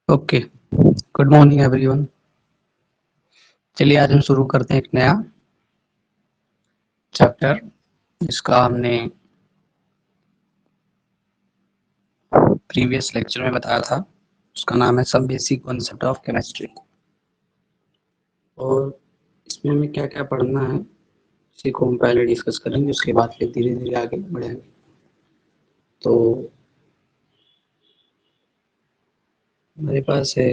Okay, good morning everyone. चलिए आज हम शुरू करते हैं एक नया चैप्टर जिसका हमने प्रीवियस लेक्चर में बताया था। उसका नाम है some basic concept of chemistry. और इसमें हमें क्या क्या पढ़ना है इसी को हम पहले डिस्कस करेंगे, उसके बाद फिर धीरे धीरे आगे बढ़ेंगे। तो हमारे पास है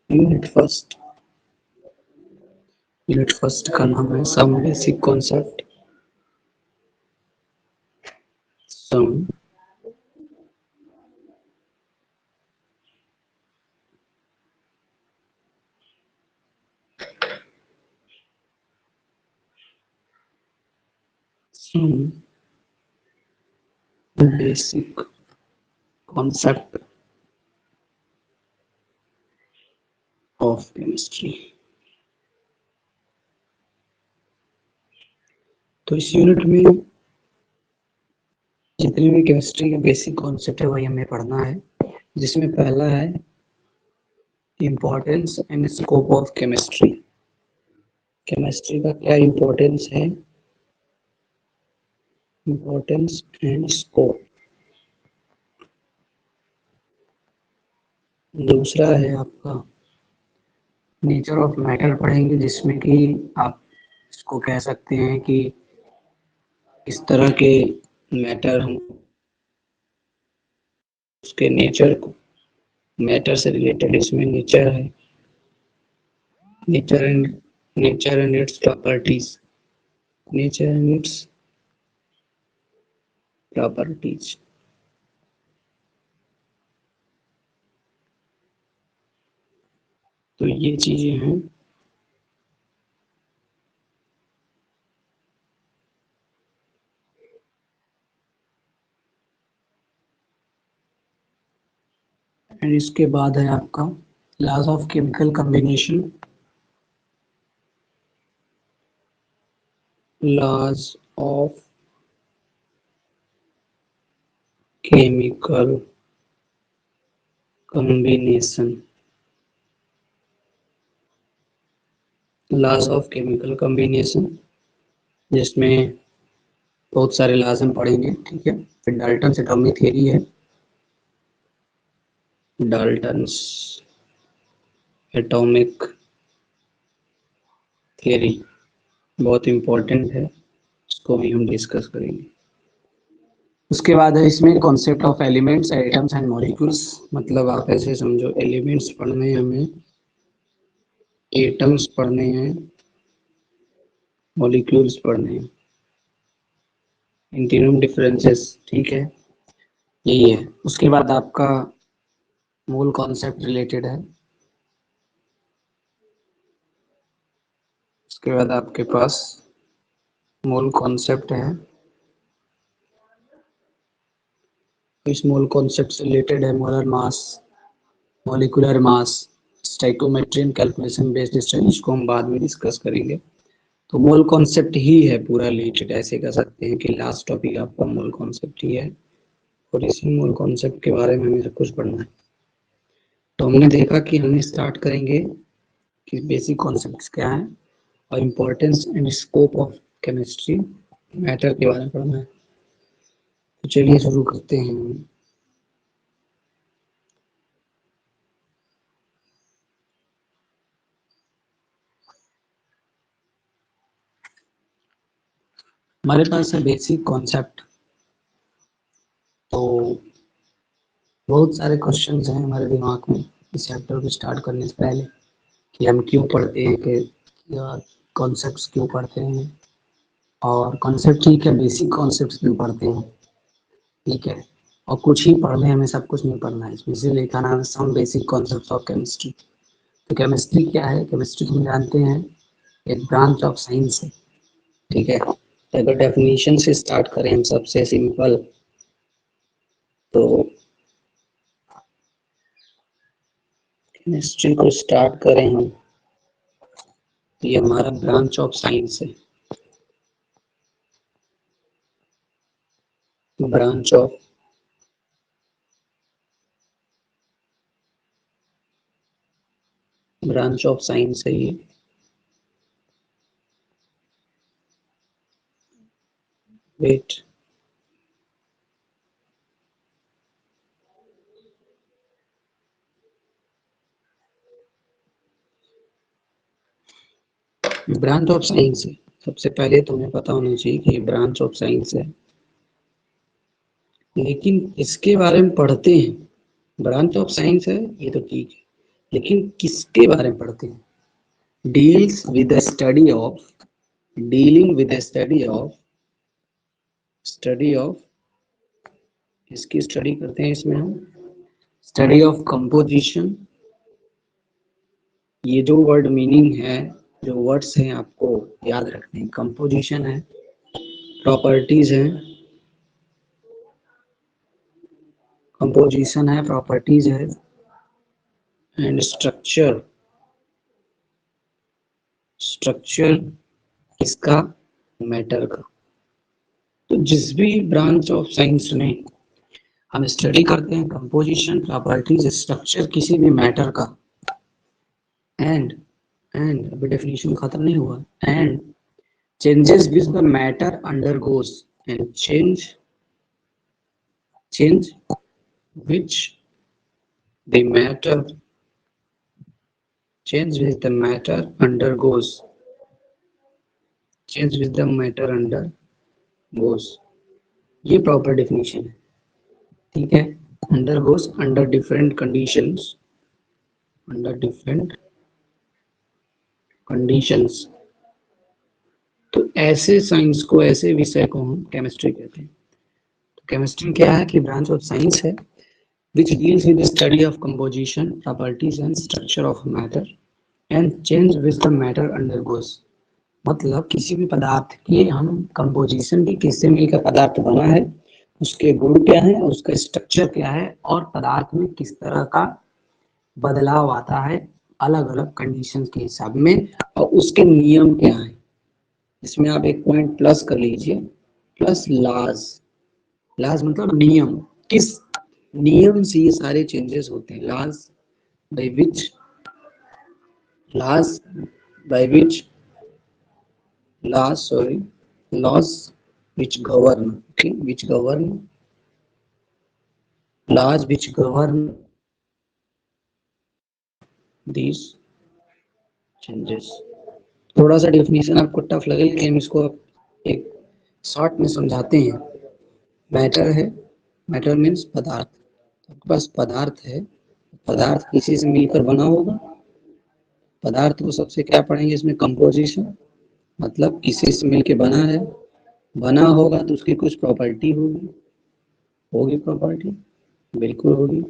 यूनिट फर्स्ट का नाम है some basic concept some basic concept of chemistry. तो इस यूनिट में जितने भी केमिस्ट्री के बेसिक कॉन्सेप्ट है वही हमें पढ़ना है, जिसमें पहला है importance and scope of chemistry. Chemistry का क्या इम्पोर्टेंस है, इम्पोर्टेंस एंड स्कोप। दूसरा है आपका नेचर ऑफ मैटर पढ़ेंगे, जिसमें कि आप इसको कह सकते हैं कि इस तरह के मैटर हम उसके नेचर को, मैटर से रिलेटेड इसमें नेचर है, nature and its properties, nature and its properties. तो ये चीजें हैं। एंड इसके बाद है आपका laws of chemical combination, laws of chemical combination, laws of chemical combination, जिसमें बहुत सारे लॉज हम पढ़ेंगे। ठीक है, फिर डाल्टन्स एटॉमिक थ्योरी है, डाल्टन्स एटॉमिक थ्योरी बहुत इम्पोर्टेंट है, इसको भी हम डिस्कस करेंगे। उसके बाद है इसमें concept of elements, atoms and molecules. मतलब आप ऐसे समझो एलिमेंट्स पढ़ने हैं हमें, एटम्स पढ़ने हैं, मॉलिक्यूल्स पढ़ने हैं, इन तीनों डिफरेंसेस। ठीक है, यही है। उसके बाद आपका मूल कॉन्सेप्ट रिलेटेड है। उसके बाद आपके पास मूल कॉन्सेप्ट है, इस मूल कॉन्सेप्ट से रिलेटेड है molar mass, molecular mass, stoichiometry and calculation based study, इसको हम बाद में डिस्कस करेंगे। तो मूल कॉन्सेप्ट ही है पूरा रिलेटेड, ऐसे कह सकते हैं कि लास्ट टॉपिक आपका मूल कॉन्सेप्ट ही है, और इसी मूल कॉन्सेप्ट के बारे में हमें सब कुछ पढ़ना है। तो हमने देखा कि हम स्टार्ट करेंगे कि बेसिक कॉन्सेप्ट्स क्या हैं और importance and scope of chemistry, matter के बारे में पढ़ना है। तो चलिए शुरू करते हैं। हमारे पास है बेसिक कॉन्सेप्ट। तो बहुत सारे क्वेश्चंस हैं हमारे दिमाग में इस चैप्टर को स्टार्ट करने से पहले, कि हम क्यों पढ़ते हैं, कि कॉन्सेप्ट्स क्यों पढ़ते हैं, और कॉन्सेप्ट ठीक है, बेसिक कॉन्सेप्ट्स क्यों पढ़ते हैं। ठीक है, और कुछ ही पढ़ने, हमें सब कुछ नहीं पढ़ना है इसमें। इसीलिए लिखा नाम है some basic concepts of chemistry. तो केमिस्ट्री क्या है? केमिस्ट्री हम जानते हैं एक ब्रांच ऑफ साइंस है। ठीक है, तो अगर डेफिनेशन से स्टार्ट करें हम, सबसे सिंपल तो केमिस्ट्री को स्टार्ट करें हम। ये हमारा ब्रांच ऑफ साइंस है, ब्रांच ऑफ साइंस है ये। वेट, ब्रांच ऑफ साइंस है। सबसे पहले तुम्हें पता होना चाहिए कि ये ब्रांच ऑफ साइंस है, लेकिन इसके बारे में पढ़ते हैं। ब्रांच ऑफ साइंस है ये तो ठीक है, लेकिन किसके बारे में पढ़ते हैं? Deals with the study of, dealing with the study of इसकी स्टडी करते हैं इसमें हम। स्टडी ऑफ कंपोजिशन, ये जो वर्ड मीनिंग है, जो वर्ड्स हैं आपको याद रखने हैं। कंपोजिशन है, प्रॉपर्टीज है, कंपोजिशन है, प्रॉपर्टीज है, एंड स्ट्रक्चर। स्ट्रक्चर इसका, मैटर का। तो जिस भी ब्रांच ऑफ साइंस में हम स्टडी करते हैं कंपोजिशन, प्रॉपर्टीज, स्ट्रक्चर किसी भी मैटर का, एंड अभी डेफिनेशन खत्म नहीं हुआ, and changes which the matter undergoes, and change which the matter undergoes, ये प्रॉपर डेफिनेशन है, ठीक है। undergoes, under different conditions। तो ऐसे साइंस को, ऐसे विषय को हम केमिस्ट्री कहते हैं। तो केमिस्ट्री क्या है कि ब्रांच ऑफ साइंस है which deals with the study of composition, properties and structure of matter and change which the matter undergoes। मतलब किसी भी पदार्थ की हम कंपोजिशन की, किससे मिलकर पदार्थ बना है, उसके गुण क्या है, उसका स्ट्रक्चर क्या है, और पदार्थ में किस तरह का बदलाव आता है अलग अलग कंडीशंस के हिसाब में, और उसके नियम क्या है। इसमें आप एक पॉइंट प्लस कर लीजिए, प्लस लॉज। लॉज मतलब नियम, किस नियम से ये सारे चेंजेस होते हैं। Laws by which, laws which govern, okay, laws which govern these changes। थोड़ा सा डेफिनेशन आपको टफ लगे, लेकिन इसको आप एक शॉर्ट में समझाते हैं। मैटर है, मैटर मीन्स पदार्थ। आपके पास पदार्थ है, पदार्थ किसी से मिलकर बना होगा। पदार्थ को सबसे क्या पढ़ेंगे इसमें, कंपोजिशन, मतलब किसी से मिलकर बना है, बना होगा तो उसकी कुछ प्रॉपर्टी होगी प्रॉपर्टी, बिल्कुल होगी।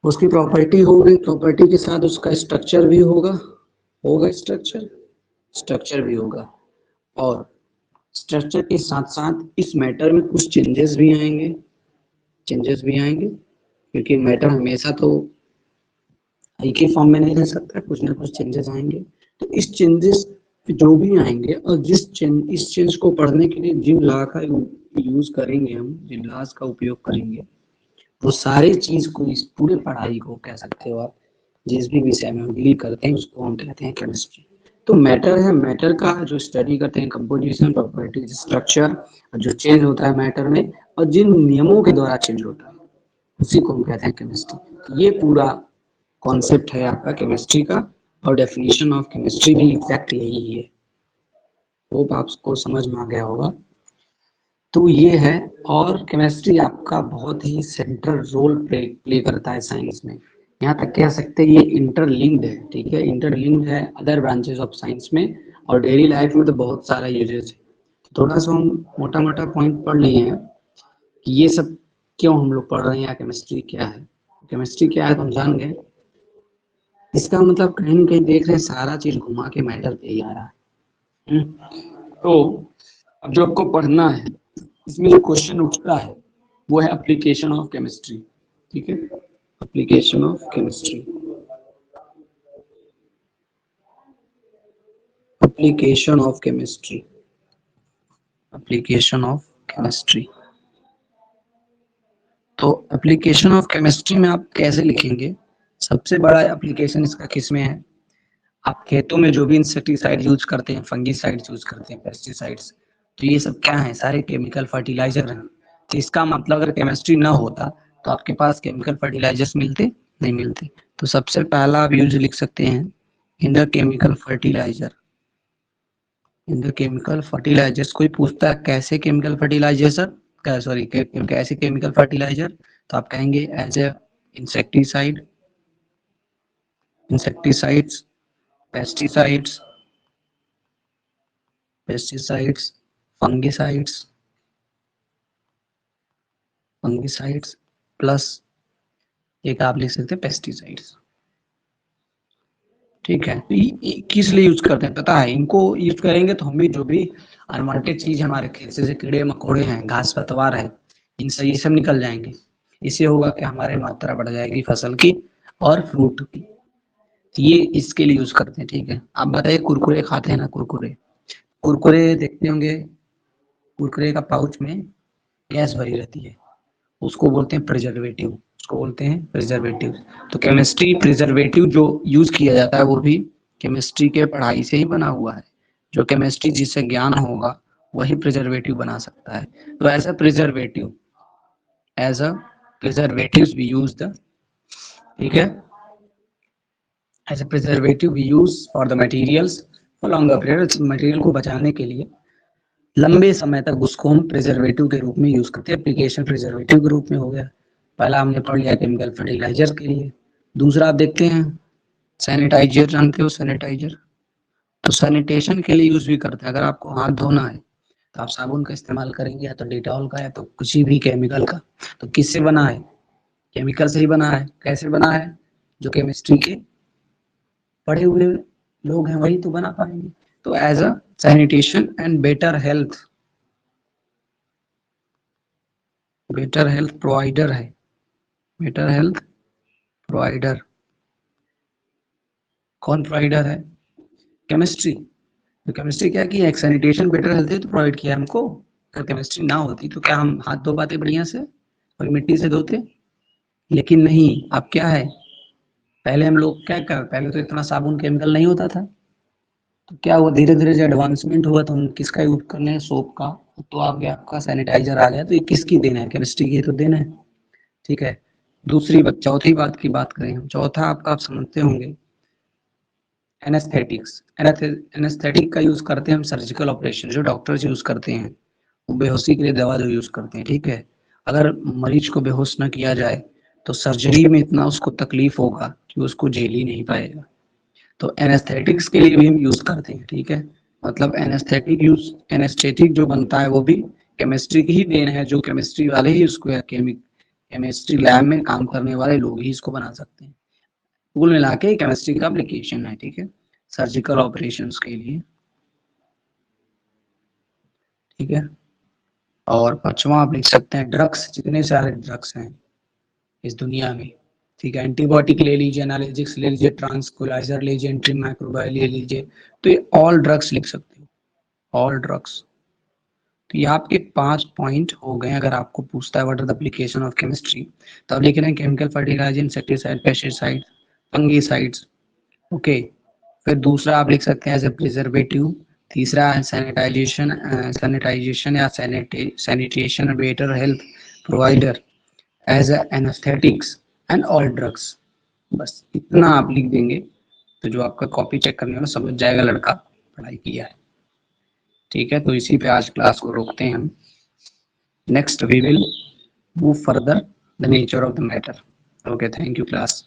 उसकी प्रॉपर्टी होगी, प्रॉपर्टी के साथ उसका स्ट्रक्चर भी होगा स्ट्रक्चर भी होगा। और स्ट्रक्चर के साथ साथ इस मैटर में कुछ चेंजेस भी आएंगे, क्योंकि मैटर हमेशा तो एक ही फॉर्म में नहीं रह सकता, कुछ ना कुछ चेंजेस आएंगे। तो इस चेंजेस जो भी आएंगे, और इस चेंज को पढ़ने के लिए जिन लॉ का यूज करेंगे हम, जिन लॉज का उपयोग करेंगे, वो सारे चीज को, इस पूरे पढ़ाई को कह सकते हो आप, जिस भी विषय में हम डील करते हैं उसको हम कहते हैं केमिस्ट्री। तो मैटर है, मैटर का जो स्टडी करते हैं, कंपोजिशन, प्रॉपर्टीज, स्ट्रक्चर, जो चेंज होता है मैटर में, और जिन नियमों के द्वारा चेंज होता है, उसी को हम कहते हैं केमिस्ट्री। ये पूरा कॉन्सेप्ट है आपका केमिस्ट्री का, और डेफिनेशन ऑफ केमिस्ट्री भी एग्जैक्ट यही है। होप आपको समझ में आ गया होगा। तो ये है, और केमिस्ट्री आपका बहुत ही सेंट्रल रोल प्ले करता है साइंस में। यहाँ तक कह सकते हैं ये इंटरलिंक्ड है, ठीक है, इंटरलिंक्ड है अदर ब्रांचेस ऑफ साइंस में, और डेली लाइफ में तो बहुत सारा यूजेस है। थोड़ा सा हम मोटा मोटा पॉइंट पढ़ लिए हैं कि ये सब क्यों हम लोग पढ़ रहे हैं, या केमिस्ट्री क्या है। केमिस्ट्री क्या है तो हम जान गए। इसका मतलब कहीं ना कहीं देख रहे हैं, सारा चीज घुमा के मैटर पे ही आ रहा है। तो अब जो आपको पढ़ना है, इसमें जो क्वेश्चन उठता है वो है एप्लीकेशन ऑफ केमिस्ट्री। ठीक है, application of chemistry, application of chemistry, application of chemistry. तो एप्लीकेशन ऑफ केमिस्ट्री में आप कैसे लिखेंगे? सबसे बड़ा एप्लीकेशन इसका किस में है? आप खेतों में जो भी इंसेक्टिसाइड यूज करते हैं, फंगीसाइड्स यूज करते हैं, पेस्टिसाइड्स, तो ये सब क्या है? सारे केमिकल फर्टिलाइजर हैं। तो इसका मतलब अगर केमिस्ट्री ना होता तो आपके पास केमिकल फर्टिलाइजर्स मिलते नहीं मिलते। तो सबसे पहला आप यूज लिख सकते हैं in the chemical fertiliser, in the chemical fertilisers. कोई पूछता है कैसे केमिकल फर्टिलाइजर, सॉरी कैसे केमिकल फर्टिलाइजर, तो आप कहेंगे as a insecticide, insecticides, pesticides, pesticides, fungicides, fungicides plus एक आप लिख सकते हैं पेस्टिसाइड्स। ठीक है, तो ये किस लिए यूज करते हैं पता है? इनको यूज करेंगे तो हम भी जो भी अनवांटेड चीज हमारे खेत से कीड़े मकोड़े हैं, घास पतवार है, इनसे ये सब निकल जाएंगे। इससे होगा कि हमारे मात्रा बढ़ जाएगी फसल की और फ्रूट की। ये इसके लिए यूज करते हैं। ठीक है, आप बताइए कुरकुरे खाते हैं ना, कुरकुरे, कुरकुरे देखते होंगे, कुरकुरे का पाउच में गैस भरी रहती है, उसको बोलते हैं प्रिजर्वेटिव, उसको बोलते हैं प्रिजर्वेटिव। तो केमिस्ट्री प्रिजर्वेटिव जो यूज किया जाता है वो भी केमिस्ट्री के पढ़ाई से ही बना हुआ है। जो केमिस्ट्री जिससे ज्ञान होगा वही प्रिजर्वेटिव बना सकता है। तो as a preservative, as a preservative we use the, ठीक है, as a preservative we use for the materials for longer period, material को बचाने के लिए लंबे समय तक उसको हम प्रिजर्वेटिव के रूप में यूज करते हैं। एप्लीकेशन प्रिजर्वेटिव के रूप में हो गया। पहला हमने पढ़ लिया केमिकल फर्टिलाइजर के लिए। दूसरा आप देखते हैं सैनिटाइजर, जानते हो सैनिटाइजर? तो सैनिटेशन के लिए यूज भी करते हैं। अगर आपको हाथ धोना है तो आप साबुन का इस्तेमाल करेंगे, या तो डिटॉल का, या तो किसी भी केमिकल का। तो किससे बना है? केमिकल से ही बना है। कैसे बना है? जो केमिस्ट्री के पढ़े हुए लोग हैं वही तो बना पाएंगे। तो as a sanitation and better health, better health provider है, बेटर हेल्थ प्रोवाइडर। कौन प्रोवाइडर है? केमिस्ट्री। तो केमिस्ट्री क्या की है? एक सैनिटेशन बेटर हेल्थ तो प्रोवाइड किया हमको। अगर केमिस्ट्री ना होती तो क्या हम हाथ धो पाते बढ़िया से और मिट्टी से धोते? लेकिन नहीं। अब क्या है, पहले हम लोग क्या कर, पहले तो इतना साबुन केमिकल नहीं होता था। तो क्या हुआ, धीरे धीरे जो एडवांसमेंट हुआ तो हम किसका यूज कर रहे हैं? सोप का। तो आ गया आपका सैनिटाइजर आ गया। तो ये किसकी देन है? केमिस्ट्री की तो देन है। ठीक है, दूसरी बात, चौथी बात की बात करें हम, चौथा आपका आप समझते होंगे एनेस्थेटिक्स। एनेस्थेटिक का यूज करते हैं हम सर्जिकल ऑपरेशन, जो डॉक्टर्स यूज करते हैं वो बेहोशी के लिए दवा जो यूज करते हैं। ठीक है, अगर मरीज को बेहोश ना किया जाए तो सर्जरी में इतना उसको तकलीफ होगा कि उसको झेल ही नहीं पाएगा। तो एनेस्थेटिक्स के लिए भी हम यूज करते हैं। ठीक है, मतलब एनेस्थेटिक यूज, एनेस्थेटिक जो बनता है वो भी केमिस्ट्री की ही देन है। जो केमिस्ट्री वाले ही उसको, केमिस्ट्री लैब में काम करने वाले लोग ही इसको बना सकते हैं। कुल मिला के केमिस्ट्री का एप्लीकेशन है। ठीक है, सर्जिकल ऑपरेशंस के लिए। ठीक है, और पांचवा आप लिख सकते हैं ड्रग्स। जितने सारे ड्रग्स हैं इस दुनिया में, ठीक है, एंटीबायोटिक ले लीजिए, एनालिटिक्स ले लीजिए, ट्रांसक्युलाइजर ले लीजिए, एंटी माइक्रोबायल ले लीजिए, तो ये ऑल ड्रग्स लिख सकते हो, ऑल ड्रग्स। तो ये आपके 5 पॉइंट हो गए। अगर आपको पूछता है what are the application of chemistry, तो आप लिख रहे हैं chemical fertiliser, insecticide, pesticide, fungicides. Okay, फिर दूसरा आप लिख सकते हैं एज ए प्रिजर्वेटिव। तीसरा सैनिटाइजेशन, सैनिटाइजेशन या sanitation better health provider as anaesthetics and all drugs. बस इतना आप लिख देंगे तो जो आपका कॉपी चेक करने वाला समझ जाएगा लड़का पढ़ाई किया है। ठीक है, तो इसी पे आज क्लास को रोकते हैं हम। Next we will move further the nature of the matter. Okay, thank you class.